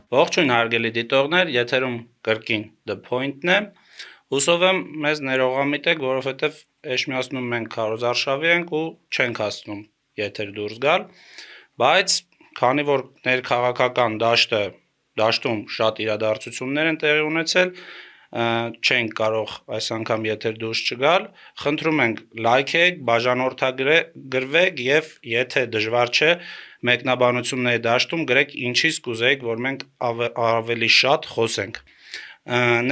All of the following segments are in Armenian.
Ողջույն հարգելի դիտողներ, եթերում կրկին The Point-ն է։ Հուսով եմ մեզ ներողամիտ եք, որովհետև Էջմիածնում մենք քարոզարշավի ենք ու չենք հասնում եթեր դուրս գալ, բայց քանի որ ներքաղաքական դաշտում շատ իրադարձություններ են տեղի ունեցել, չենք կարող այս անգամ եթեր դուրս չգալ, խնդրում ենք լայքեք, բաժանորդագրվեք եւ եթե դժվար չէ մեկնաբանությունների դաշտում գրեք ինչից կուզեիք, որ մենք ավելի շատ խոսենք։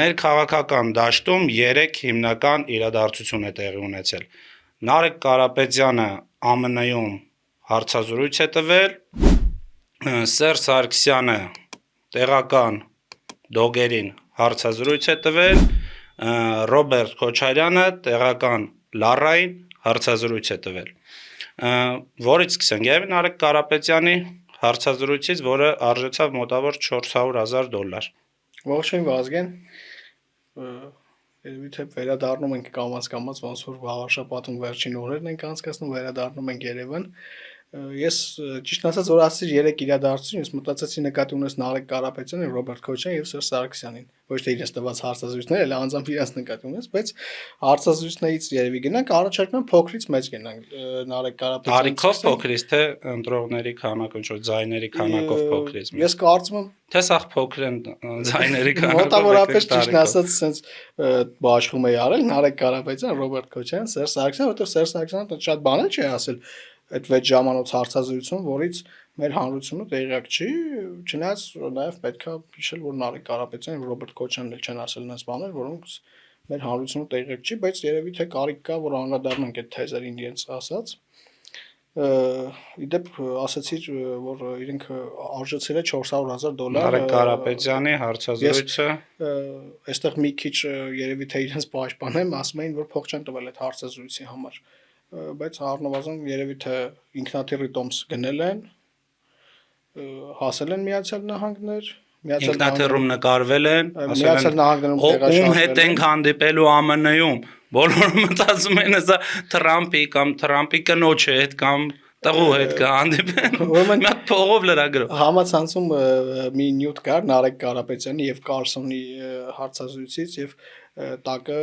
Ներքաղաքական դաշտում 3 հիմնական իրադարձություն է տեղի ունեցել։ Նարեկ Կարապետյանը ԱՄՆ-ում հարցազրույց է տվել, Սերժ Սարգսյանը տեղական դոգերին հարցազրույց է տվել, Ռոբերտ Քոչարյանը տեղական լարային հարցազրույց է տվել։ Որից սկսենք, երևի Նարեկ Կարապետյանի հարցազրույցից, որը արժեցավ մոտավոր $400,000։ Ողջույն Վազգեն, երևի թե վերադառնում ենք կամաց-կամաց, ոնց որ վաղաշաբաթում վերջին օրերն ենք անցկացնում, վերադառնում ենք Երևան։ Ես ճիշտ ասած որ ասացի 3 իրադարձություն, ես մտածեցի նկատի ունես Նարեկ Կարապետյանին, Ռոբերտ Քոչարյանին եւ Սերժ Սարգսյանին։ Ոչ թե իրենց տված հարցազրույցներ, այլ անձամբ իրենց նկատի ունես, բայց հարցազրույցներից երևի գնանք, առաջարկում եմ փոքրից մեծ գնանք Նարեկ Կարապետյանի։ Տարիքով փոքրից թե ընտրողների քանակով, ինչ որ ձայների քանակով փոքրից։ Ես կարծում եմ թե սա փոքր են ձայների քանակով։ Մոտավորապես ճիշտ ասած sense բաշխում էի արել Նարեկ Կարապետյան, Ռոբերտ Քոչարյան, Սերժ Սարգսյան, որտեղ Սերժ Սարգսյանը շատ բաներ չի ասել այդ 6 ժամանոց հարցազրույցում, որից մեր հանրությունը տեղյակ չի, չնայած նաև պետքա հիշել, որ Նարեկ Կարապետյանն եւ Ռոբերտ Քոչարյանն էլ չեն ասել այնպես բաներ, որոնք մեր հանրությունը տեղյակ չի, բայց երևի թե կարիք կա, որ անդրադառնանք այդ թեզերին իրենց ասած։ Իդեպ ասացիր, որ իրենք արժեցել է $400,000։ Նարեկ Կարապետյանի հարցազրույցը այստեղ մի քիչ երևի թե իրենց պաշտպանեմ, ասում էին, որ փող չեն տվել այդ հարցազրույցի համար, բայց առնվազն երևի թե ինքնաթիռի տոմս գնել են, հասել են Միացյալ Նահանգներ, ինքնաթիռում նկարվել են, Միացյալ Նահանգներում տեղաշարժվել են, ում հետ ենք հանդիպելու ԱՄՆ-ում, բոլորը մտածում են հեսա Թրամփի կամ Թրամփի կնոջի հետ կամ տղու հետ կհանդիպեն, մի հատ փողով լրագրող։ Համացանցում մի նյութ կար Նարեկ Կարապետյանի եւ Կարլսոնի հարցազրույցից եւ տակը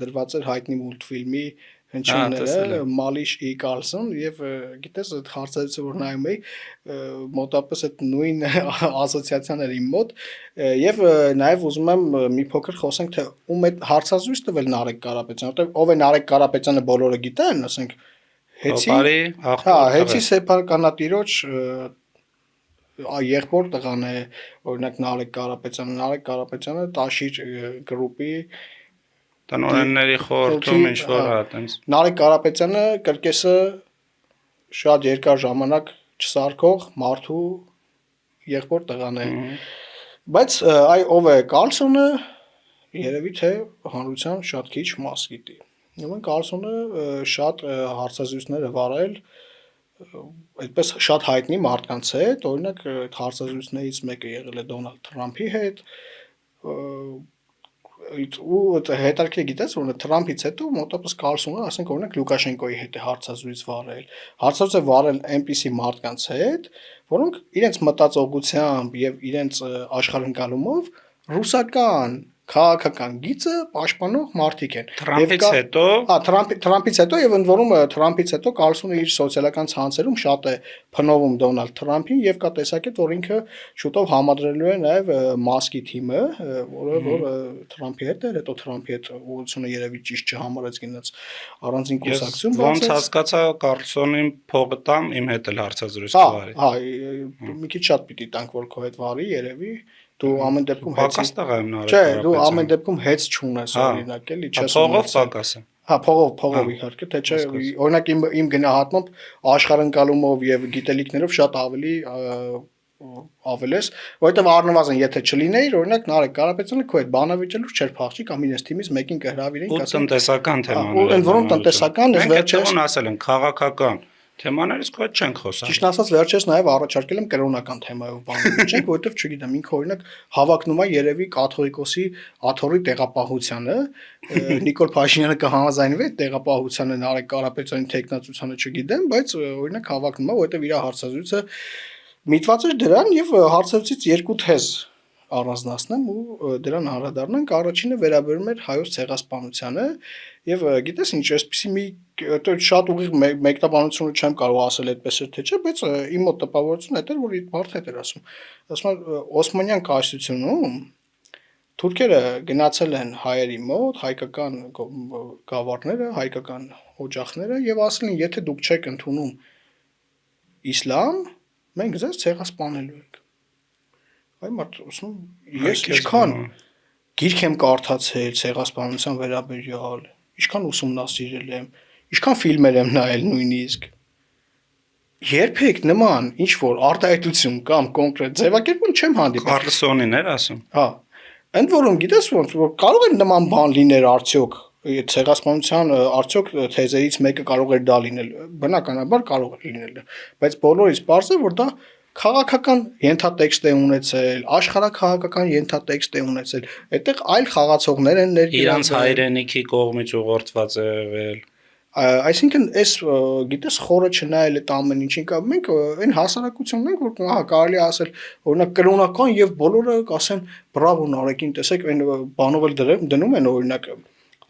դրված էր հայտնի մուլտֆիլմի հնչյունները Մալիշ E. Կարլսոն եւ գիտես այդ հարցազրույցը որ նայում էի մոտապես այդ նույն ասոցիացիան էր իմ մոտ եւ նաեւ ուզում եմ մի փոքր խոսենք թե ում այդ հարցազրույց տվել Նարեկ Կարապետյանը, որտեղ ով է Նարեկ Կարապետյանը բոլորը գիտեն, ասենք Հեցի սեփականատիրոջ եղբոր տղան է, օրինակ Նարեկ Կարապետյանը Տաշիր գրուպի տնօրենների խորհրդում ինչ որ այտենց Նարեկ Կարապետյանը կրկեսը շատ երկար ժամանակ չսարքող մարդու եղբոր տղան է, բայց այ ով է Կարլսոնը երևի թե հանրության շատ քիչ մաս գիտի։ Ուրեմն Կարլսոնը շատ հարցազրույցներ է վարել այդպես շատ հայտնի մարդկանց հետ, օրինակ այդ հարցազրույցներից մեկը եղել է Դոնալդ Թրամփի հետ, ու հետարքրքիր գիտես որ Թրամփից հետո մոտավորապես Կարլսոնը, ասենք օրինակ Լուկաշենկոյի հետ է հարցազրույց վարել։ Հարցազրույց է վարել այնպիսի մարդկանց հետ, որոնք իրենց մտածողությամբ եւ իրենց աշխարհընկալումով ռուսական քաղաքական գիծը պաշտպանող մարդիկ են։ Թրամփից հետո, Թրամփից հետո եւ ընդ որում Թրամփից հետո Կարլսոնը իր սոցիալական ցանցերում շատ է փնովում Դոնալդ Թրամփին եւ կա տեսակետ, որ ինքը շուտով համադրելու է նաեւ Մասկի թիմը, որ Թրամփի հետ էր, հետո Թրամփի հետ ուղղությունը երևի ճիշտ չհամարեց գնաց առանձին կուսակցություն բացեց։ Ոնց հասկացա Կարլսոնին փողը տամ իմ հետ էլ հարցազրույց կվարի։ Մի քիչ շատ պիտի տանք որ քո հետ վարի երևի դու ամեն դեպքում պակաս տղա եմ Նարեկ Չէ, դու ամեն դեպքում հեծ չունես օրինակ էլի, չես փողով պակաս եմ։ Փողով իհարկե, թե չէ, օրինակ իմ գնահատմամբ աշխարհընկալումով եւ գիտելիքներով շատ ավելի ավելես, որովհետեւ առնվազն եթե չլիներ, օրինակ Նարեկ Կարապետյանը քո հետ բանավիճելու չէր փախչի կամ իրենց թիմից մեկին կհրավիրեին, ասեն տնտեսական թեմաներ։ Ու ընդ որում տնտեսական, ես վերջերս ասել են քաղաքական թեմաներից քո հետ չենք խոսա։ Ճիշտ ասած վերջերս նաև առաջարկել եմ կրոնական թեմայով բանվիճենք, որովհետև չգիտեմ, ինքը օրինակ հավակնում է երևի կաթողիկոսի աթոռի տեղապահությանը, Նիկոլ Փաշինյանը կհամաձայնվի այդ տեղապահությանը Նարեկ Կարապետյանի տեխնացությանը չգիտեմ, բայց օրինակ հավակնում է, որովհետև իր հարցազրույցը միտված էր դրան եւ հարցազրույցից երկու թեզ առանձնացնեմ ու դրան անդրադառնանք։ Առաջինը վերաբերում էր հայոց ցեղասպանությանը եւ գիտես ինչ, այսպեսի մի շատ ուղիղ մեկնաբանությունը չեմ կարող ասել այդպես էր թե չէ, բայց իմ մոտ տպավորությունը դա էր, որ այդ մարդը էր ասում։ Ասում է Օսմանյան կայսրությունում թուրքերը գնացել են հայերի մոտ, հայկական գավառները, հայկական օջախները եւ ասել են, եթե դուք չեք ընդունում իսլամ, մենք ձեզ ցեղասպանելու ենք։ Այ մարդ ասում ես ինչքան գիրք եմ կարդացել ցեղասպանության վերաբերյալ, ինչքան ուսումնասիրել եմ, ինչքան ֆիլմեր եմ նայել նույնիսկ երբեք նման ինչ որ արտահայտություն կամ կոնկրետ ձևակերպում չեմ հանդիպել։ Կարլսոնին էր ասում։ Հա։ Ընդ որում գիտես ոնց որ կարող է նման բան լիներ արդյոք ցեղասպանության արդյոք թեզերից մեկը կարող էր դա լինել, բնականաբար կարող է լինել, բայց բոլորից պարզ է որ դա քաղաքական ենթատեքստ է ունեցել, աշխարհաքաղաքական ենթատեքստ է ունեցել, այդտեղ այլ խաղացողներ են ներկայացել։ Իրանց հայրենիքի կողմից ուղղորդված է եղել։ Այսինքն այս գիտես խորը չնայել այդ ամեն ինչին կա մենք այն հասարակությունն ենք որ հա կարելի ասել օրինակ կրոնական եւ բոլորը կասեն բրավո Նարեկին տեսեք այն բանով էլ դնում են օրինակ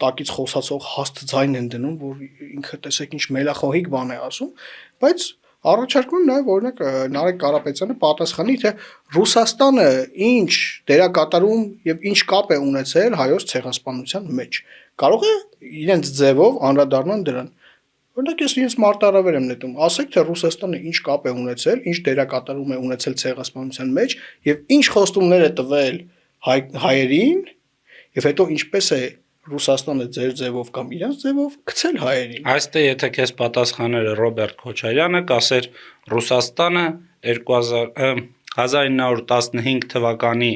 տակից խոսացող հաստ ձայն են դնում որ ինքը տեսեք ինչ մելախոհիկ բան է ասում բայց առաջարկում նաև օրինակ Նարեկ Կարապետյանը պատասխանի թե Ռուսաստանը ինչ դերակատարում եւ ինչ կապ է ունեցել հայոց ցեղասպանության մեջ կարող է իրենց ձևով անդրադառնան դրան օրինակ ես իրենց մարտահրավեր եմ նետում ասեք թե Ռուսաստանը ինչ կապ է ունեցել ինչ դերակատարում է ունեցել ցեղասպանության մեջ եւ ինչ խոստումներ է տվել հայերին եւ հետո ինչպես է Ռուսաստանը ձեր ձևով կամ իրենց ձևով գցել հայերին Այստեղ եթե քեզ պատասխաներ Ռոբերտ Քոչարյանը կասեր Ռուսաստանը 1915 թվականի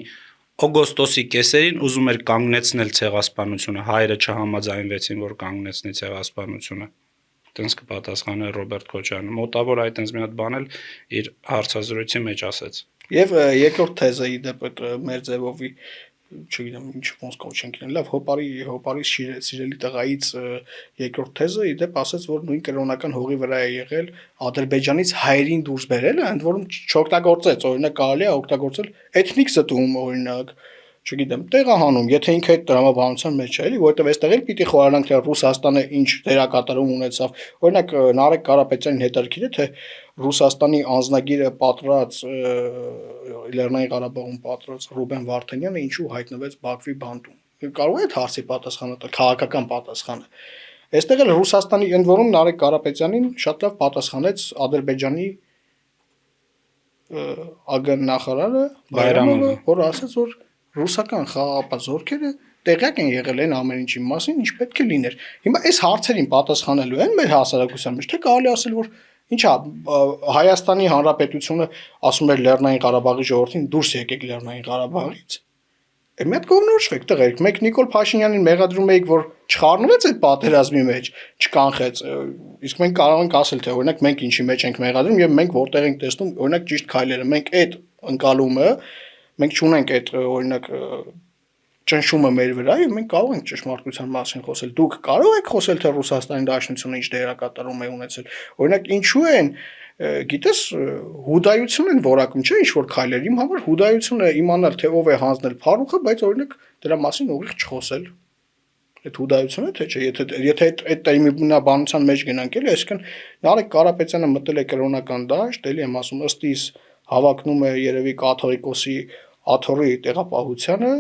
օգոստոսի կեսերին ուզում էր կանգնեցնել ցեղասպանությունը հայերը չհամաձայնվեցին որ կանգնեցնի ցեղասպանությունը տենց կպատասխաներ Ռոբերտ Քոչարյանը մոտավոր այդ տենց մի հատ բան էլ իր հարցազրույցի մեջ ասեց եւ երկրորդ թեզը ի դեպ մեր ձևովի չգիտեմ ինչ ոնց կոչենք լավ հոպարի սիրելի տղայից երկրորդ թեզը ի դեպ ասաց որ նույն կրոնական հողի վրա է եղել Ադրբեջանից հայերին դուրս բերելը ընդ որում չօգտագործեց օրինակ կարելի է օգտագործել էթնիկ զտում օրինակ չգիտեմ տեղահանում եթե ինքը այդ տրամաբանության մեջ է էլի որովհետեւ այստեղ էլ պիտի խորանանք թե Ռուսաստանը ինչ դերակատարում ունեցավ օրինակ Նարեկ Կարապետյանին հետաքրքիր է թե Ռուսաստանի անձնագիրը պատրած Լեռնային Ղարաբաղում պատրած Ռուբեն Վարդանյանը ինչու հայտնվեց Բաքվի բանտում կարող է այդ հարցի պատասխանը տալ քաղաքական պատասխանը այստեղ էլ Ռուսաստանի ընդ որում Նարեկ Կարապետյանին շատ լավ պատասխանեց Ադրբեջանի ԱԳ նախարարը Բայրամովը որ ասաց որ ռուսական խաղաղապահ զորքերը տեղյակ են եղել այն ամեն ինչի մասին ինչ պետք է լիներ հիմա այս հարցերին պատասխանելու են մեր հասարակության մեջ թե կարելի ասել որ ինչա Հայաստանի Հանրապետությունը ասում էր Լեռնային Ղարաբաղի ժողովրդին դուրս եկեք Լեռնային Ղարաբաղից Մի հատ կողմնորոշվեք տղերք մեկ Նիկոլ Փաշինյանին մեղադրում էիք որ չխառնվեց այդ պատերազմի մեջ չկանխեց իսկ մենք կարող ենք ասել թե օրինակ մենք ինչի մեջ ենք մեղադրում եւ մենք որտեղ ենք տեսնում օրինակ ճիշտ քայլերը մենք այդ ընկալումը մենք չունենք այդ օրինակ ճնշումը մեր վրա եւ մենք կարող ենք ճշմարտության մասին խոսել դուք կարող եք խոսել թե Ռուսաստանի Դաշնությունը ինչ դերակատարում է ունեցել օրինակ ինչու են գիտես հուդայություն են որակում չէ ինչ որ քայլեր իմ համար հուդայությունը իմանալ թե ով է հանձնել փառուխը բայց օրինակ դրա մասին ուղիղ չխոսել այդ հուդայությունը թե չէ եթե այդ տերմինաբանության մեջ գնանք էլի այսինքն Նարեկ Կարապետյանը մտել է կրոնական դաշտ էլի եմ ասում ըստ իս հավակնում է երևի կաթողիկոսի աթոռի տեղապահությանը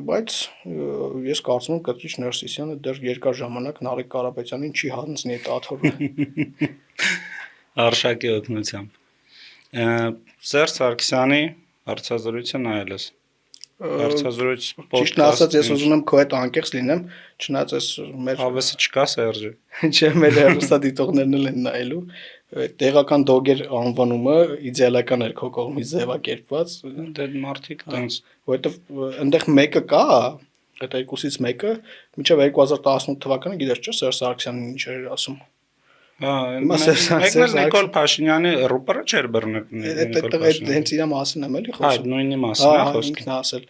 բայց ես կարծում եմ Կտրիչ Ներսիսյանը դեռ երկար ժամանակ Նարեկ Կարապետյանին չի հանձնի այդ աթոռը Արշակի օգնությամբ Սերժ Սարգսյանի հարցազրույցը նայել ես հարցազրույց ճիշտն ասած ես ուզում եմ քո հետ անկեղծ լինեմ չնայած ես մեր հավեսը չկա Սերժի չէ մեր հեռուստադիտողներն էլ են նայելու տեղական դոգեր անվանումը իդեալական էր քո կողմից ձևակերպված դե մարդիկ տենց որովհետև այնտեղ մեկը կա այդ երկուսից մեկը մինչև 2018 թվականը գիտես չէ Սերժ Սարգսյանն ինչ էր ասում մեկն Նիկոլ Փաշինյանի ռուպերը չէր բռնել հենց իր մասին եմ էլի խոսում այդ նույնի մասին է խոսքը ինքն ասել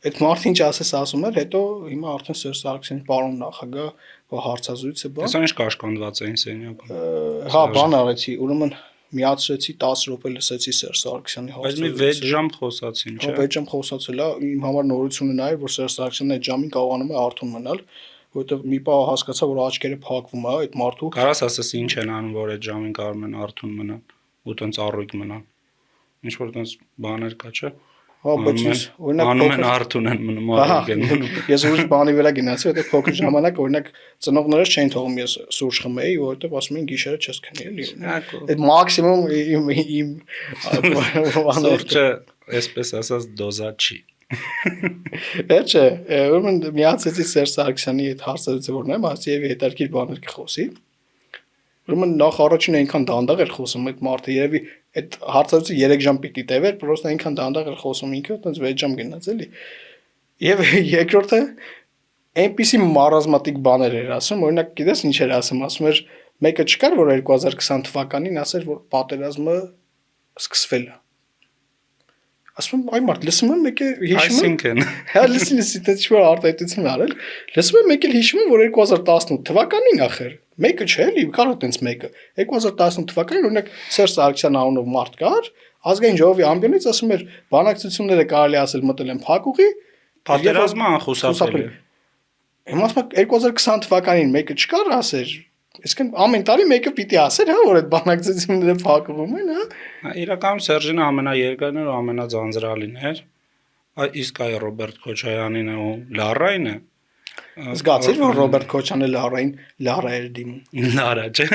այդ մարդը ինչ ասես ասում էր հետո հիմա արդեն Սերժ Սարգսյանի պարոն նախագահ հարցազրույցը բան Տեսա ինչ կաշկանդված էին սենյակում հա բան արեցի ուրեմն միացրեցի 10 րոպե լսեցի Սերժ Սարգսյանի Բայց մի 6 ժամ խոսացին, չէ՞։ 6 ժամ խոսացել է, իմ համար նորությունը նա էր, որ Սերժ Սարգսյանն այդ ժամին կարողանում է արթուն մնալ, որովհետև մի պահ հասկացա, որ աչքերը փակվում է այդ մարդու։ Կարաս ասես ինչ են անում, որ այդ ժամին կարող են արթուն մնան ու տենց առույգ մնան։ Ինչ որ տենց բաներ կա, չէ՞։ Հա, բայց օրինակ անում են արթուն են մնում, առույգ են մնում։ Ես ուրիշ բանի վրա գնացի, որովհետև փոքր ժամանակ օրինակ ծնողներս չէին թողում ես սուրճ խմեի, որովհետև ասում էին գիշերը չես քնի, էլի։ Այդ մաքսիմում իմ սուրճը, այսպես ասած, դոզա չի։ Վերջը, ուրեմն միացեցի Սերժ Սարգսյանի այդ հարցազրույցը որ նայեմ, ասի եւ հետարքիր բաներ կխոսի։ Ուրեմն նախ առաջին այնքան դանդաղ էր խոսում այդ մարդը, երևի այդ հարցազրույցը 3 ժամ պիտի տևեր, պրոստը այնքան դանդաղ էր խոսում ինքը, այտենց 6 ժամ գնաց էլի։ Եվ երկրորդը այնպիսի մարազմատիկ բաներ էր ասում, օրինակ գիտես ինչ էր ասում էր մեկը չկար որ 2020 թվականին ասեր որ պատերազմը սկսվել է։ Ասում եմ, այ մարդ, լսում եմ մեկը հիշում Այսինքն, հա լսի, դա ինչ-որ արտահայտություն արել։ Լսում եմ եկել հիշում եմ, որ 2018 թվականին ախր, մեկը չէ, էլի, կարող տենց մեկը։ 2018 թվականին օրինակ Սերժ Սարգսյան անունով մարդ կար, ազգային ժողովի ամբիոնից ասում էր, բանակցությունները կարելի ասել մտել են փակուղի, պատերազմը անխուսափելի է։ Հիմա ասում եմ 2020 թվականին մեկը չկար ասեր, այսինքն ամեն տարի մեկը պիտի ասեր, հա, որ այդ բանակցությունները փակվում են, հա։ Իրականում Սերժինը ամենաերկրն էր ու ամենաձանձրալին էր։ Իսկ այ Ռոբերտ Քոչարյանին ու Լարայինը Զգացիր որ Ռոբերտ Քոչյանը Լարա էր դիմում։ Լարա, չէ։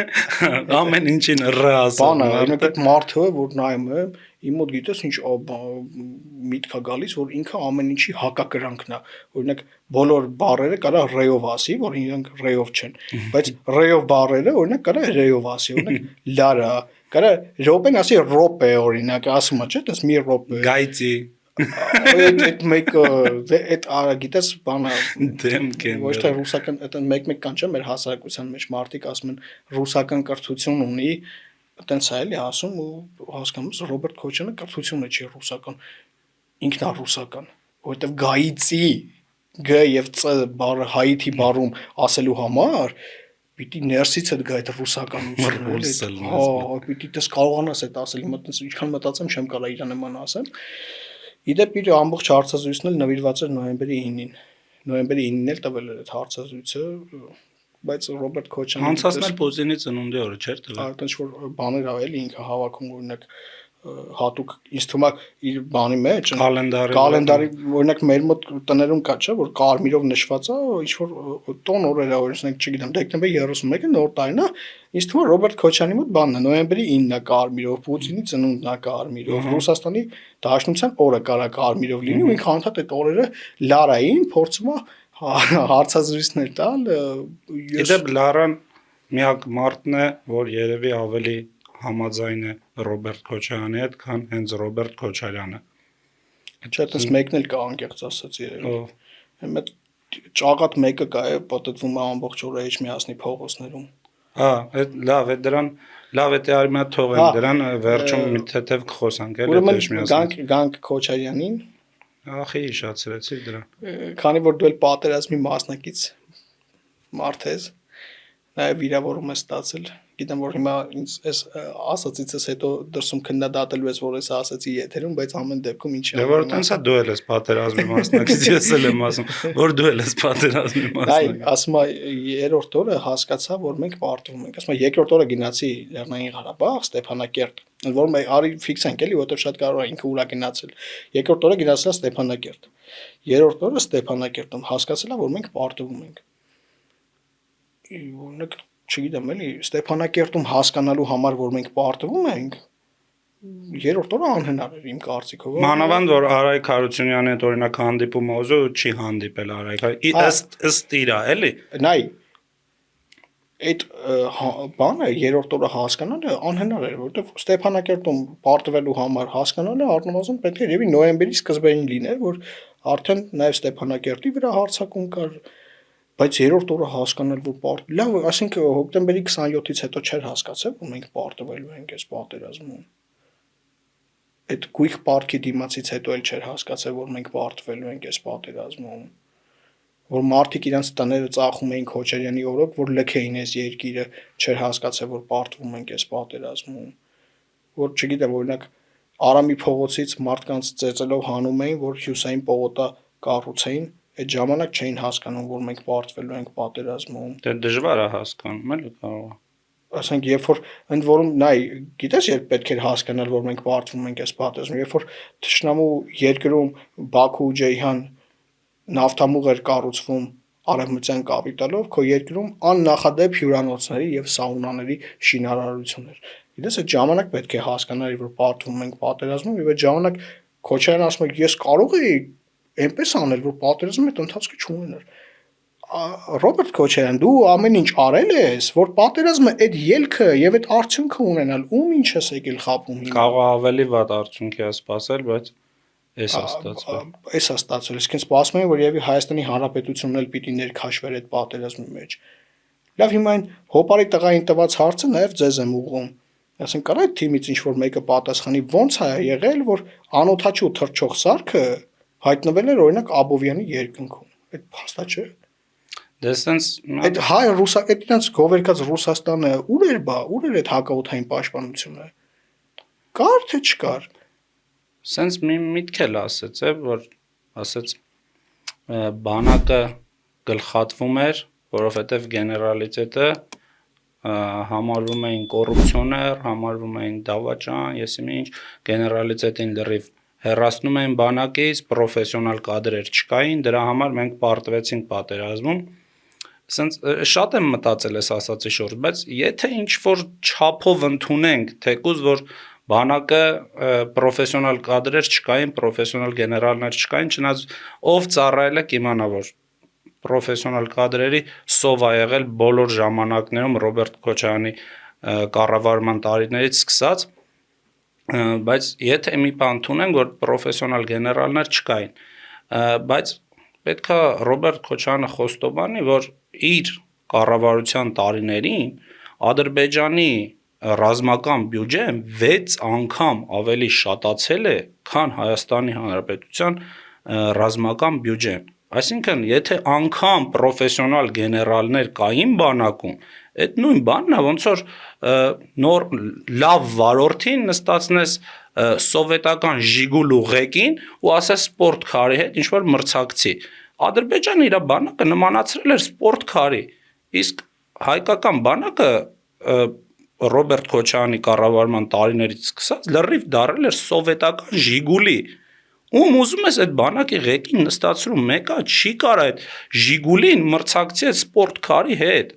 Ամեն ինչին ռասում։ Բանը, օրինակ այդ մարդը, որ նայում է, իմ մոտ գիտես ինչ միտք է գալիս, որ ինքը ամեն ինչի հակակրանքն է։ Օրինակ բոլոր բառերը կարա ռեով ասի, որ իրենք ռեով չեն, բայց ռեով բառերը օրինակ կարա ռեով ասի, օրինակ Լարա, կարա ռոպեն ասի ռոպե օրինակ, ասում է, չէ՞, դες մի ռոպե։ Գայծի Այդ մեկը այդ գիտես բանը դեմքեն ոչ թե ռուսական այդն մեկ կան չէ մեր հասարակության մեջ մարդիկ ասում են ռուսական կրթություն ունի այտենց է էլի ասում ու հասկանում ես Ռոբերտ Քոչյանը կրթությունը չի ռուսական ինքն է ռուսական որովհետև գայիցի գ եւ ց բառը հայիթի բառում ասելու համար պիտի ներսից այդ գա այդ ռուսականությունը հա պիտի դες կարողանաս այդ ասել հիմա այտենց ինչքան մտածեմ չեմ կարա իր նման ասեմ Իդեպ իր ամբողջ հարցազրույցն էլ նվիրված էր նոյեմբերի 9-ին։ Նոյեմբերի 9-ին էլ տվել էր այդ հարցազրույցը, բայց Ռոբերտ Քոչյանը անցածնել Պուտինի ծնունդի օրը չէր տվել։ Այդպես որ բաներ ավել ինքը հավաքում օրինակ հատուկ ինձ թվում է իր բանի մեջ կալենդարի օրինակ մեր մոտ տներում կա չէ որ կարմիրով նշված է ինչ որ տոն օրեր է օրինակ չգիտեմ դեկտեմբերի 31-ը նոր տարին է ինձ թվում է Ռոբերտ Քոչյանի մոտ բանն է նոյեմբերի 9-ն է կարմիրով Պուտինի ծնունդն է կարմիրով Ռուսաստանի Դաշնության օրը կարա կարմիրով լինի ու ինքը անդադ այդ օրերը Լարային փորձում է հարցազրույցներ տալ Իդեպ Լարան միակ մարդն է որ երևի ավելի համաձայն է Ռոբերտ Քոչարյանի հետ, քան հենց Ռոբերտ Քոչարյանը։ Չէ, այդպես մեկն էլ կա անկեղծ ասած երևի։ Հիմա ճաղատ մեկը կա է, պատտվում է ամբողջ օրը Էջմիածնի փողոցներում։ Հա, այդ լավ է դրան, լավ է թե արի մա թողեն դրան վերջում մի թեթև կխոսանք էլ Էջմիածնի։ Գանք Քոչարյանին։ Ախի հիշացրեցի դրան։ Քանի որ դու էլ պատերազմի մասնակից մարդ ես, նաև վիրավորում ես ստացել Գիտեմ որ հիմա ինձ այս ասացիցս հետո դրսում քննադատելու ես որ ես ասացի եթերում բայց ամեն դեպքում ինչի Դե որ տենց է դու էլ ես պատերազմի մասնակից ես էլ եմ ասում որ դու էլ ես պատերազմի մասնակից Այ ասում է երրորդ օրը հասկացա որ մենք պարտվում ենք ասում է երկրորդ օրը գնացի Լեռնային Ղարաբաղ Ստեփանակերտ որ արի ֆիքսանք էլի որտեղ շատ կարող է ինքը ուրա գնացել երկրորդ օրը գնացել Ստեփանակերտ երրորդ օրը Ստեփանակերտում հասկացել որ մենք պարտվում ենք Օրինակ չգիտեմ էլի Ստեփանակերտում հասկանալու համար որ մենք պարտվում ենք երրորդ օրը անհնար էր իմ կարծիքով Մանավանդ որ Արայք Հարությունյանի հետ օրինակ հանդիպումը ուզում չի հանդիպել Արայք ըստ իրա էլի նայ այդ բանը երրորդ օրը հասկանալը անհնար էր որովհետև Ստեփանակերտում պարտվելու համար հասկանալը առնվազն պետք է երևի նոյեմբերի սկզբին լիներ որ արդեն նաև Ստեփանակերտի վրա հարձակում կար Բայց երրորդ օրը հասկանալ որ պարտ լավ, այսինքն հոկտեմբերի 27-ից հետո չէր հասկացել, որ մենք պարտվելու ենք այս պատերազմում։ Այդ գույք պարտքի դիմացից հետո էլ չէր հասկացել, որ մենք պարտվելու ենք այս պատերազմում։ Որ մարդիկ իրենց տները ծախում էին Քոչարյանի օրոք, որ լքեին այս երկիրը, չէր հասկացել, որ պարտվում ենք այս պատերազմում։ որ չգիտեմ, օրինակ Արամի փողոցից մարդկանց ծեծելով հանում էին, որ Հյուսային պողոտա կառուցեին, այդ ժամանակ չէին հասկանում, որ մենք պարտվելու ենք պատերազմում։ Դե դժվար է հասկանում, էլի կարող է։ Ասենք, երբ որ ընդ որում նայ, գիտես, երբ պետք էր հասկանալ, որ մենք պարտվում ենք այս պատերազմում, երբ որ Թշնամու երկրում Բաքու, Ջեյհան նավթամուղ էր կառուցվում արևմտյան կապիտալով, քո երկրում աննախադեպ հյուրանոցների եւ սաունաների շինարարություն էր։ Գիտես, այդ ժամանակ պետք է հասկանալ, որ պարտվում ենք պատերազմում, եւ այդ ժամանակ Քոչարյանն ասում է, ես կարող էի այնպես անել, որ պատերազմը այդ ընթացքը չունենար։ Ռոբերտ Քոչարյան, դու ամեն ինչ արել ես, որ պատերազմը այդ ելքը եւ այդ արդյունքը ունենալ, ում ինչ ես եկել խապում հիմա։ Կարող ավելի վատ արդյունքի է սպասել, բայց էս է ստացվել։ Էս է ստացվել, իսկ ինձ սպասում են, որ եւի Հայաստանի Հանրապետությունն էլ պիտի ներքաշվեր այդ պատերազմի մեջ։ Լավ, հիմա այն հոպարի տղային տված հարցը նաեւ ձեզ եմ ուղղում։ Ասենք, կարա այդ թիմից ինչ որ մեկը պատասխանի, ո՞նց է եղել, որ անօթաչու թռչող սարքը հայտնվել էր օրինակ Աբովյանի երկնքում։ Այդ փաստա չէ։ Դե սենց Այդ հայ-ռուսա, այդ իրենց գովերքած Ռուսաստանը ուր էր այդ հակաօթային պաշտպանությունը։ Կար թե չկար։ Սենց մի միտք էլ ասեց, որ ասեց բանակը գլխատվում էր, որովհետև գեներալիտետը համարվում էին կոռուպցիոներ, համարվում էին դավաճան, եսիմի ինչ, գեներալիտետին լրիվ հեռացնում էին բանակից, պրոֆեսիոնալ կադրեր չկային, դրա համար մենք պարտվեցինք պատերազմում։ Սենց շատ եմ մտածել այս ասացի շուրջ, բայց եթե ինչ-որ չափով ընդունենք, թեկուզ որ բանակը պրոֆեսիոնալ կադրեր չկային, պրոֆեսիոնալ գեներալներ չկային, չնայած ով ծառայել է կիմանա, որ պրոֆեսիոնալ կադրերի սով է եղել բոլոր ժամանակներում Ռոբերտ Քոչարյանի կառավարման տարիներից սկսած, բայց եթե մի բան ընդունենք, որ պրոֆեսիոնալ գեներալներ չկային, բայց պետք է Ռոբերտ Քոչարյանը խոստովանի, որ իր կառավարության տարիներին Ադրբեջանի ռազմական բյուջեն 6 անգամ ավելի շատացել է, քան Հայաստանի Հանրապետության ռազմական բյուջեն։ Այսինքն, եթե անգամ պրոֆեսիոնալ գեներալներ կային բանակում, այդ նույն բանն է, ոնց որ նոր լավ վարորդին նստածնես սովետական Ժիգուլ ուղեկին ու ասես սպորտ քարի հետ ինչ որ մրցակցի։ Ադրբեջանը իր բանակը նմանացրել էր սպորտ քարի, իսկ հայկական բանակը Ռոբերտ Քոչարյանի կառավարման տարիներից սկսած լրիվ դարել էր սովետական Ժիգուլի։ Ում ուզում ես այդ բանակի ղեկին նստացրու մեկը չի կարա այդ Ժիգուլին մրցակցի այդ սպորտ քարի հետ։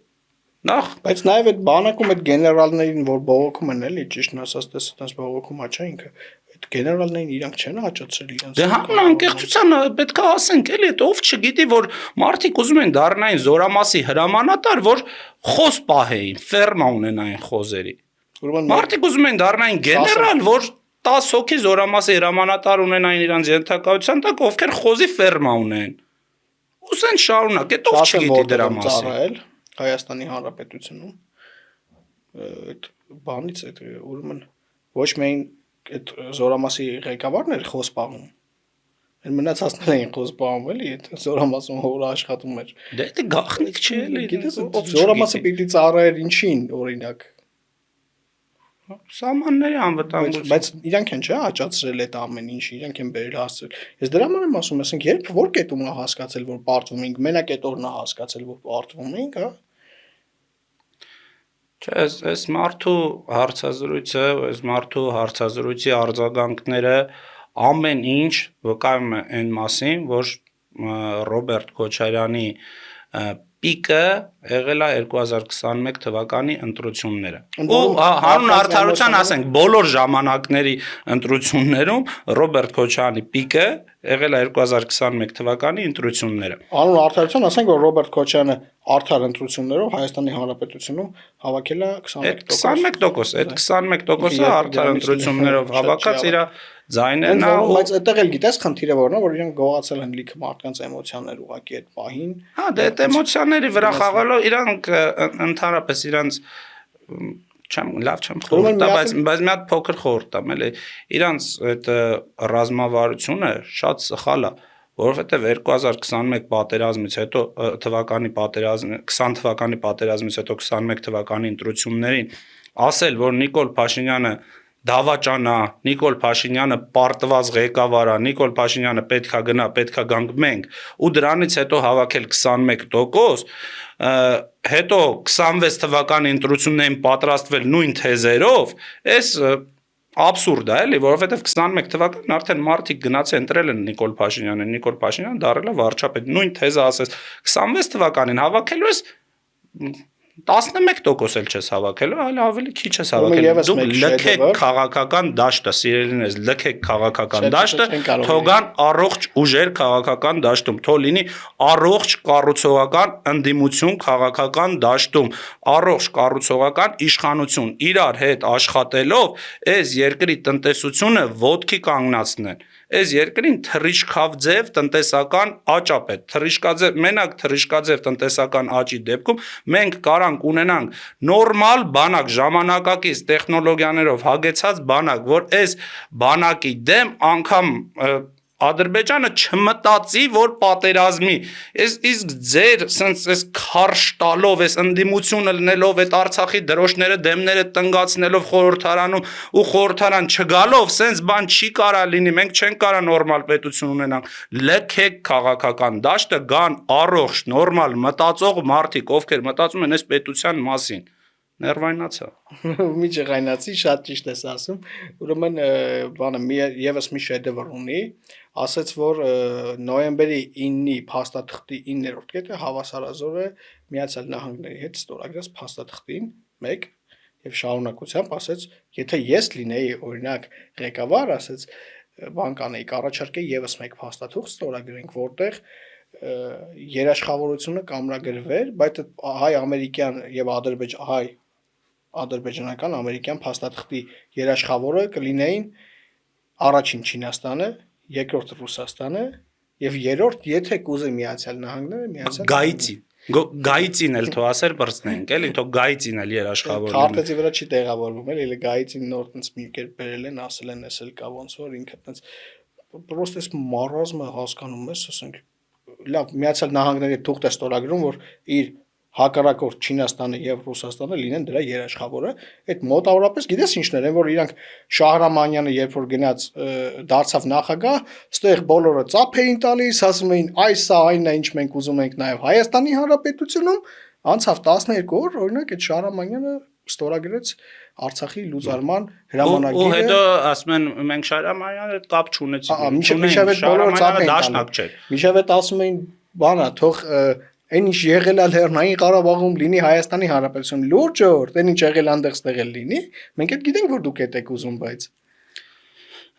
Նախ, բայց նաև այդ բանակում այդ գեներալներին, որ բողոքում են էլի, ճիշտն ասած, դες բողոքում աչա ինքը, այդ գեներալներին իրանք չեն հաճացրել իրանք։ Դե հա անկեղծության պետք է ասենք էլի, այդ ով չգիտի, որ մարդիկ ուզում են դառնային զորամասի հրամանատար, որ խոզ պահեին, ֆերմա ունենային խոզերի։ Մարդիկ ուզում են դառնային գեներալ, որ 10 հոգի զորամասի հրամանատար ունենային իրանց ենթակայության տակ, ովքեր խոզի ֆերմա ունեն։ Ուսեն շարունակ, այդ ով չգիտի դրա մասին։ Հայաստանի Հանրապետությունում այդ բանից այդ ուրեմն ոչ միայն այդ զորամասի ղեկավարն էր խոզ պահում, այն մնացածն էին խոզ պահում էլի, այդ զորամասում որ աշխատում էր։ Դե դա գաղտնիք չէ էլի։ Գիտես, զորամասը պիտի ծառայեր ինչին, օրինակ Սահմանների անվտանգություն։ Բայց իրանք են չէ հաճացրել այդ ամեն ինչ, իրանք են բերել հասցրել։ Ես դրա համար եմ ասում, ասենք երբ որ կետում է հասկացել, որ պարտվում ենք, մենակ այդ օրն է հասկացել, որ պարտվում ենք, հա։ Չէ, այս մարդու հարցազրույցը, այս մարդու հարցազրույցի արձագանքները ամեն ինչ վկայում է այն մասին, որ Ռոբերտ Քոչարյանի պիկը եղել է 2021 թվականի ընտրությունները։ Ու հանուն արդարության ասենք, բոլոր ժամանակների ընտրություններում Ռոբերտ Քոչարյանի պիկը եղել է 2021 թվականի ընտրությունները։ Հանուն արդարության ասենք, որ Ռոբերտ Քոչարյանը արդար ընտրություններով Հայաստանի Հանրապետությունում հավաքել է 21%, այդ 21%-ը արդար ընտրություններով հավաքած իր ձայներն է, բայց այդտեղ էլ գիտես խնդիրը որն է, որ իրենք գողացել են լիքը մարդկանց էմոցիաներ ուղղակի այդ պահին։ Հա, դե այդ էմոցիաների վրա խաղալով իրանք ընդհանրապես իրանք լավ չեմ խորհուրդ տա, բայց մի հատ փոքր խորհուրդ տամ, էլի իրանք այդ ռազմավարությունը շատ սխալ է, որովհետև 2021 պատերազմից հետո թվականի պատերազմը 20 թվականի պատերազմից հետո 21 թվականի ընտրություններին ասել, որ Նիկոլ Փաշինյանը դավաճանա, Նիկոլ Փաշինյանը պարտված ղեկավար է, Նիկոլ Փաշինյանը պետքա գնա, պետքա գանք մենք, ու դրանից հետո հավաքել 21%, հետո 26 թվականի ընտրություններին պատրաստվել նույն թեզերով, այս աբսուրդ է, էլի, որովհետև 21 թվականին արդեն մարդիկ գնացի ընտրել են Նիկոլ Փաշինյանին, Նիկոլ Փաշինյանը դառել է վարչապետ, նույն թեզը ասես, 26 թվականին հավաքելու ես 11% էլ չես հավաքելու, այլ ավելի քիչ ես հավաքելու։ Դուք լքեք քաղաքական դաշտը, սիրելիներս, լքեք քաղաքական դաշտը, թողան առողջ ուժեր քաղաքական դաշտում, թող լինի առողջ կառուցողական ընդդիմություն քաղաքական դաշտում, առողջ կառուցողական իշխանություն, իրար հետ աշխատելով այս երկրի տնտեսությունը ոտքի կանգնացնեն։ Այս երկրին թռիչքավձև տնտեսական աճ է պետք, թռիչքաձև, մենակ թռիչքաձև տնտեսական աճի դեպքում մենք կարանք ունենանք նորմալ բանակ, ժամանակակից տեխնոլոգիաներով հագեցած բանակ, որ այս բանակի դեմ անգամ Ադրբեջանը չմտածի, որ պատերազմի, իսկ ձեր այս քարշ տալով, այս ընդդիմությունը լնելով, այդ Արցախի դրոշները, դեմները տնգացնելով խորհրդարանում ու խորհրդարան չգալով, սենց բան չի կարա լինի, մենք չենք կարա նորմալ պետություն ունենանք, լքեք քաղաքական դաշտը, գան առողջ, նորմալ, մտածող մարդիկ, ովքեր մտածում են այս պետության մասին, ներվայնացա։ Մի ջղայնացի, շատ ճիշտ ես ասում, ուրեմն բանը եւս մի շեդևր ունի, ասաց, որ նոյեմբերի 9-ի փաստաթղթի 9-րդ կետը հավասարազոր է Միացյալ Նահանգների հետ ստորագրած փաստաթղթին 1 եւ շարունակությամբ ասաց, եթե ես լինեի օրինակ ղեկավար, ասաց, բան կանեի, կառաջարկեի եւս մեկ փաստաթուղթ ստորագրենք, որտեղ երաշխավորությունը կամրագրվեր, բայց հայ-ամերիկյան եւ ադրբեջանական ամերիկյան փաստաթղթի երաշխավորը կլինեին առաջին Չինաստանը, երկրորդ Ռուսաստանը եւ երրորդ, եթե կուզե Միացյալ Նահանգները, Գայցին էլ թող ասեր բրցնենք, էլի, թող գայցին էլ երաշխավոր լինի։ Քարտեզի վրա չի տեղավորվում, էլի գայցին նոր տենց մի կերպ բերել են, ասել են, էսել կա ոնց որ ինքը տենց պրոստը այս մարազմը հասկանում ես, ասենք, լավ, Միացյալ Նահանգների թուղթ է ստորագրում, որ իր հակառակորդ Չինաստանը եւ Ռուսաստանը լինեն դրա երաշխավորը, այդ մոտավորապես գիտես ինչներ են, որ իրանք Շահրամանյանը երբ որ գնաց դարձավ նախագահ, ստեղ բոլորը ծափ էին տալիս, ասում էին այս սա այնն է ինչ մենք ուզում ենք նաեւ Հայաստանի Հանրապետությունում, անցավ 12 օր, օրինակ այդ Շահրամանյանը ստորագրեց Արցախի լուծարման հրամանագիրը։ Ու հետո ասում են մենք Շահրամանյանը հետ կապ չունեցինք։ Միշև այդ բոլորը ծափ էին դաշնակ չէր։ Միշև այդ ասում էին բանա, թող այն ինչ եղել է Լեռնային Ղարաբաղում լինի Հայաստանի Հանրապետություն լուրջ, այն ինչ եղել այնտեղ ստեղել լինի, մենք էլ գիտենք որ դուք եք ուզում, բայց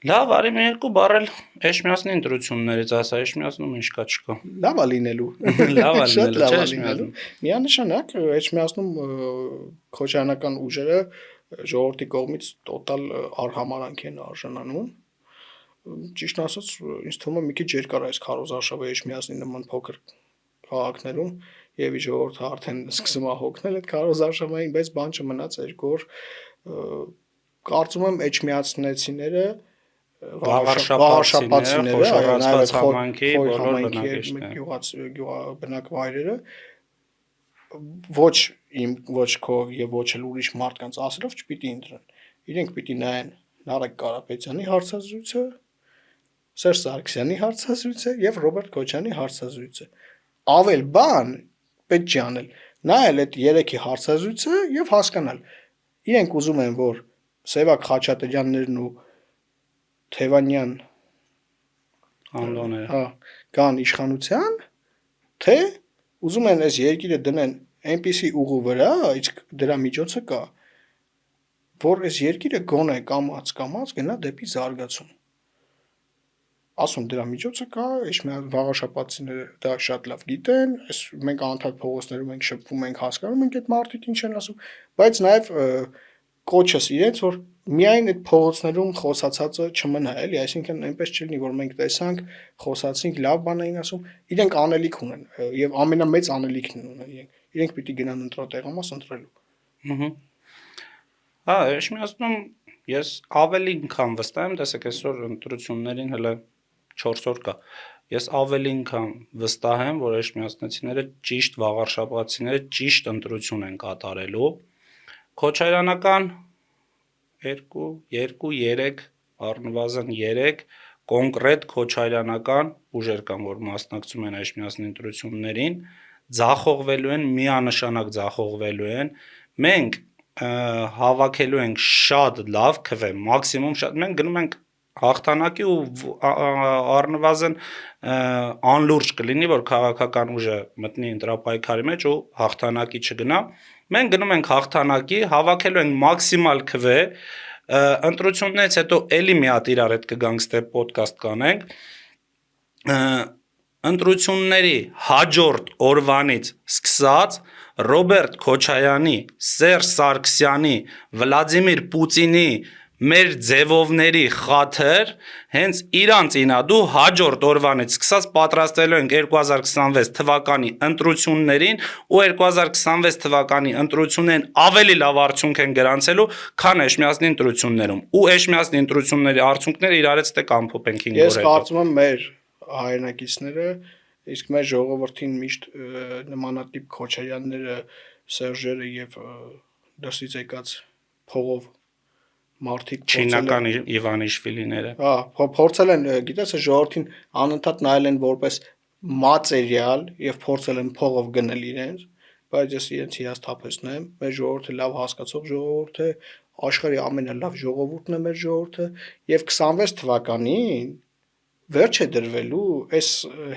լավ, արի մի երկու բառ էլ Էջմիածնի ընտրություններից ասա, Էջմիածնում ինչ կա չկա։ Լավ է լինելու։ Լավ է լինելու։ Միանշանակ Էջմիածնում քոչայանական ուժերը ժողովրդի կողմից տոտալ արհամարանք են արժանանում։ Ճիշտ ասած, ինձ թվում է մի քիչ երկար է այս քարոզարշավը Էջմիածնի նման փոքր քաղաքներում եւ ժողովուրդը արդեն սկսում է հոգնել այդ քարոզարշավային, բայց բան չմնաց երկու օր կարծում եմ Էջմիածնեցիները վաղարշապատցիները, խոշորացված համայնքի բոլոր բնակվայրերը ոչ իմ, ոչ քո եւ ոչ էլ ուրիշ մարդկանց ասելով չպիտի ընտրեն։ Իրենք պիտի նայեն Նարեկ Կարապետյանի հարցազրույցը, Սերժ Սարգսյանի հարցազրույցը եւ Ռոբերտ Քոչյանի հարցազրույցը։ Ավել բան պետք չի անել։ Նայել այդ երեքի հարցազրույցը եւ հասկանալ։ Իրենք ուզում են, որ Սևակ Խաչատրյաններն ու Թևանյան Անդոները կան իշխանության, թե ուզում են այս երկիրը դնեն այնպիսի ուղու վրա, իսկ դրա միջոցը կա, որ այս երկիրը գոնե կամած գնա դեպի զարգացում։ Ասում դրա միջոցը կա, վաղաշապատցիները դա շատ լավ գիտեն, այս մենք անդադ փողոցներում ենք շփվում, ենք հասկանում ենք այդ մարդիկ ինչ են ասում, բայց նաև կոչս իրենց, որ միայն այդ փողոցներում խոսացածը չմնա, էլի, այսինքն այնպես չլինի, որ մենք տեսանք, խոսացինք, լավ բան էին ասում, իրենք անելիք ունեն եւ ամենամեծ անելիքն ունեն իրենք։ Իրենք պիտի գնան ընտրատեղամաս ընտրելու։ Հա, Էջմիածնում ես ավելին վստահ եմ, տեսեք այսօր ընտրություններին հələ 4 օր կա։ Ես ավելին վստահ եմ, որ Էջմիածնեցիները ճիշտ վաղարշապատցիները ճիշտ ընտրություն են կատարելու։ Քոչարյանական 2-3 առնվազն 3 կոնկրետ քոչարյանական ուժեր կան, որ մասնակցում են Էջմիածնի ընտրություններին, ձախողվելու են, միանշանակ ձախողվելու են։ Մենք հավաքելու ենք շատ լավ քվե, մաքսիմում շատ, մենք գնում ենք հաղթանակի ու առնվազն անլուրջ կլինի, որ քաղաքական ուժը մտնի ընտրապայքարի մեջ ու հաղթանակի չգնա։ Մենք գնում ենք հաղթանակի, հավաքելու ենք մաքսիմալ քվե, ընտրություններից հետո էլի մի հատ իրար հետ կգանք ստեպ պոդկաստ կանենք, ընտրությունների հաջորդ օրվանից սկսած Ռոբերտ Քոչարյանի, Սերժ Սարգսյանի, Վլադիմիր Պուտինի մեր ձևովների խաթր հենց իրանց ինադու հաջորդ օրվանից սկսած պատրաստելու ենք 2026 թվականի ընտրություններին ու 2026 թվականի ընտրություններին ավելի լավ արդյունք են գրանցելու, քան Էջմիածնի ընտրություններում։ Ու Էջմիածնի ընտրությունների արդյունքները իրար հետ ստե կամփոփենք 5 օր հետո։ Ես կարծում եմ մեր հայրենակիցները, իսկ մեր ժողովրդին միշտ նմանատիպ Քոչարյանները, Սերժերը եւ դրսից եկած փողով մարդիկ չինական Իվանիշվիլիները։ Փորձել են, գիտես, ժողովրդին անընդհատ նայել են որպես մատերիալ եւ փորձել են փողով գնել իրենց, բայց ես իրենց հիասթափեցնեմ, մեր ժողովուրդը լավ հասկացող ժողովուրդ է, աշխարհի ամենալավ ժողովուրդն է մեր ժողովուրդը եւ 26 թվականին վերջ է դրվելու այս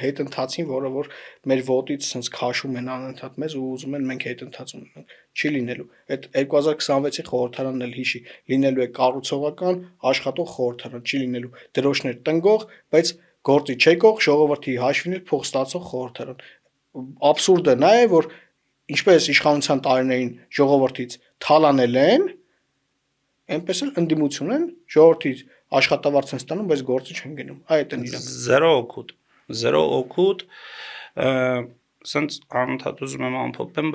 հետընթացին, որը որ մեր ոտից sense քաշում են անընդհատ մեզ ու ուզում են մենք հետընթաց ունենանք, չի լինելու։ Այդ 2026-ի խորհրդարանն էլ հիշի, լինելու է կառուցողական, աշխատող խորհրդարան, չի լինելու դրոշներ տնկող, բայց գործի չեկող, ժողովրդի հաշվին էլ փող ստացող խորհրդարան։ Աբսուրդը նա է, որ ինչպես իշխանության տարիներին ժողովրդից թալանել են, այնպես էլ ընդդիմություն են ժողովրդի աշխատավարձ են ստանում, բայց գործի չեն գնում։ Այդ են իրանք։ Զերո օգուտ, սենց անընդհատ ուզում եմ ամփոփեմ,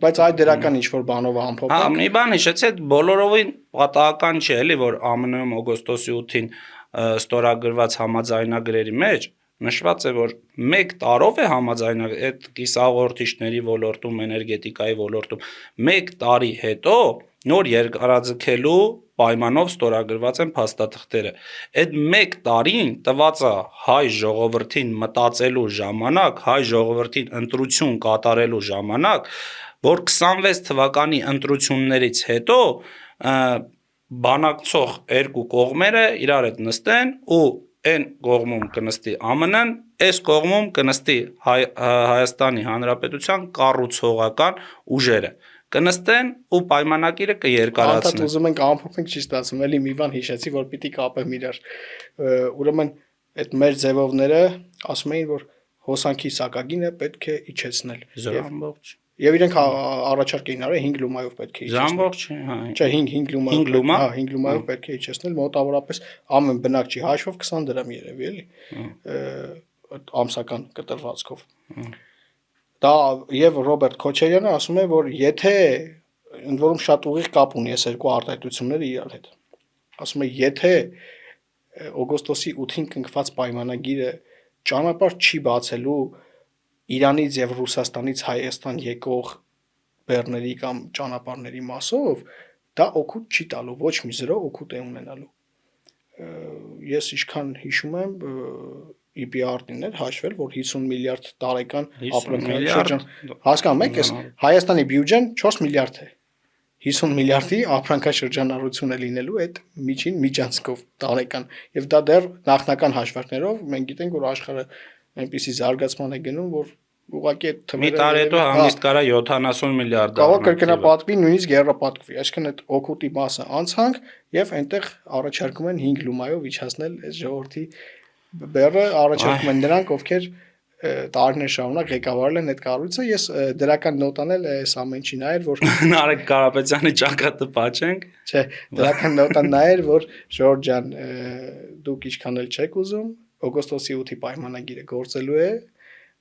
բայց այդ դրական ինչ-որ բանով ամփոփենք։ Մի բան հիշեցի, այդ բոլորովին պատահական չէ, էլի, որ ԱՄՆ-ում օգոստոսի 8-ին ստորագրված համաձայնագրերի մեջ նշված է, որ 1 տարով է համաձայնագրել այդ կիսաղորդիչների ոլորտում, էներգետիկայի ոլորտում, 1 տարի հետո նոր երկարաձգելու պայմանով ստորագրված են փաստաթղթերը։ Այդ 1 տարին տված է հայ ժողովրդին մտածելու ժամանակ, հայ ժողովրդին ընտրություն կատարելու ժամանակ, որ 26 թվականի ընտրություններից հետո բանակցող երկու կողմերը իրար հետ նստեն ու այն կողմում կնստի ԱՄՆ-ն, այս կողմում կնստի Հայաստանի Հանրապետության կառուցողական ուժերը։ Կնստեն ու պայմանագիրը կերկարացնեն։ Անդադ ուզում ենք ամփոփենք, չի ստացվում, էլի մի բան հիշեցի, որ պիտի կապեմ իրար։ Ուրեմն այդ մեր ձևովները ասում էին, որ հոսանքի սակագինը պետք է իջեցնել։ Զամբողջ։ Եվ իրենք առաջարկ էին արել 5 լումայով պետք է իջեցնել։ Զամբողջ չէ, հա։ Չէ, 5 լումայով։ Հա, 5 լումայով պետք է իջեցնել, մոտավորապես ամեն բնակչի հաշվով 20 դրամ երևի, էլի։ Ամսական կտրվածքով։ Դա եւ Ռոբերտ Քոչարյանը ասում է, որ եթե ընդ որում շատ ուղիղ կապ ունի այս երկու արտահայտությունները իրար հետ։ Ասում է, եթե օգոստոսի 8-ին կնքված պայմանագիրը ճանապարհ չի բացելու Իրանից եւ Ռուսաստանից Հայաստան եկող բեռների կամ ճանապարհների մասով, դա օգուտ չի տալու, ոչ մի զրո օգուտ է ունենալու։ Ես ինչքան հիշում եմ, EBRD-ն էր հաշվել, որ 50 միլիարդ տարեկան ապրանքաշրջան, հասկանում եք, այս Հայաստանի բյուջեն 4 միլիարդ է։ 50 միլիարդի ապրանքաշրջանառություն է լինելու այդ միջին միջանցքով տարեկան, եւ դա դեռ նախնական հաշվարկներով մենք գիտենք, որ աշխարհը այնպիսի զարգացման է գնում, որ ուղղակի այդ թվերը մի տարի հետո հանգիստ կարա 70 միլիարդ կարող կրկնապատկվի, նույնիսկ եռապատկվի, այսինքն այդ օգուտի մասը անցանք եւ այնտեղ առաջարկում են 5 լումայով իջացնել այս ժողովրդի բեռը, առաջարկում են նրանք, ովքեր տարիներ շարունակ ղեկավարել են այդ կառույցը։ Ես դրական նոտան էլ այս ամեն ինչին այր, որ Նարեկ Կարապետյանի ճակատը պատճենք։ Չէ, դրական նոտան նա էր, որ Ժորժ ջան, դուք ինչքան էլ չեք ուզում, օգոստոսի 8-ի պայմանագիրը գործելու է,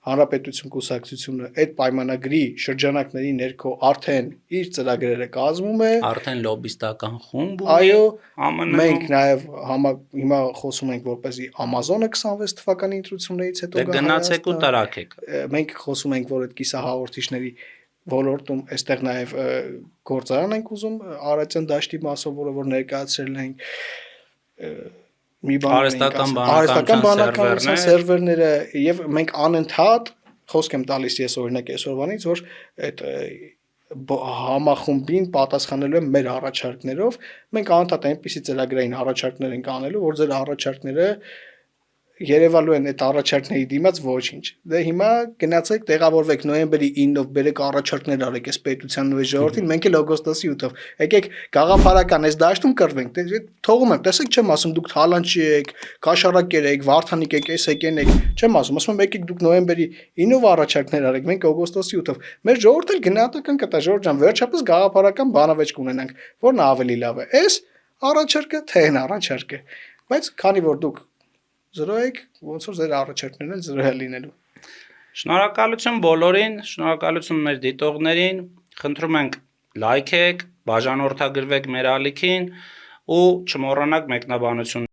Հանրապետություն կուսակցությունը այդ պայմանագրի շրջանակների ներքո արդեն իր ծրագրերը կազմում է, արդեն լոբիստական խումբ ունի։ Այո, ԱՄՆ-ում մենք նաև հիմա խոսում ենք, որպեսզի Amazon-ը 26 թվականի ընտրություններից հետո գնացեք ու տրակեք։ Մենք խոսում ենք, որ այդ կիսահաղորդիչների ոլորտում այստեղ նաև գործարան ենք ուզում Արարատյան դաշտի մասով, որ ներկայացրել ենք մի բան արհեստական բանականության սերվերները եւ մենք անընդհատ խոսք եմ տալիս ես օրինակ այսօրվանից, որ այդ համախումբին պատասխանելու եմ մեր առաջարկներով, մենք անընդհատ այնպիսի ծրագրային առաջարկներ ենք անելու, որ ձեր առաջարկները երևալու են այդ առաջարկների դիմաց ոչինչ։ Դե հիմա գնացեք տեղավորվեք նոյեմբերի 9-ով բերեք առաջարկներ արեք այս պետությանն ու այս ժողովրդին, մենք էլ օգոստոսի 8-ով։ Եկեք գաղափարական այս դաշտում կռվենք։ Թողում եմ, տեսեք չեմ ասում դուք Թալանչի եք, Կաշառակեր եք, Վարդանիկ եք, այս եկեն եք, չեմ ասում եկեք դուք նոյեմբերի 9-ով առաջարկներ արեք, մենք օգոստոսի 8-ով։ Մեր ժողովուրդը գնահատական կտա, Ժորժ ջան, վերջապես գաղափարական բանավեճ կունենանք, որն ավելի լավ է։ Այս առաջարկը թե այն առաջարկը։ Բայց քանի որ դուք 0 եք, ոնց որ ձեր առաջարկներն են 0 լինելու։ Շնորհակալություն բոլորին, շնորհակալություն մեր դիտողներին, խնդրում ենք լայքեք, բաժանորդագրվեք մեր ալիքին ու չմոռանաք մեկնաբանություն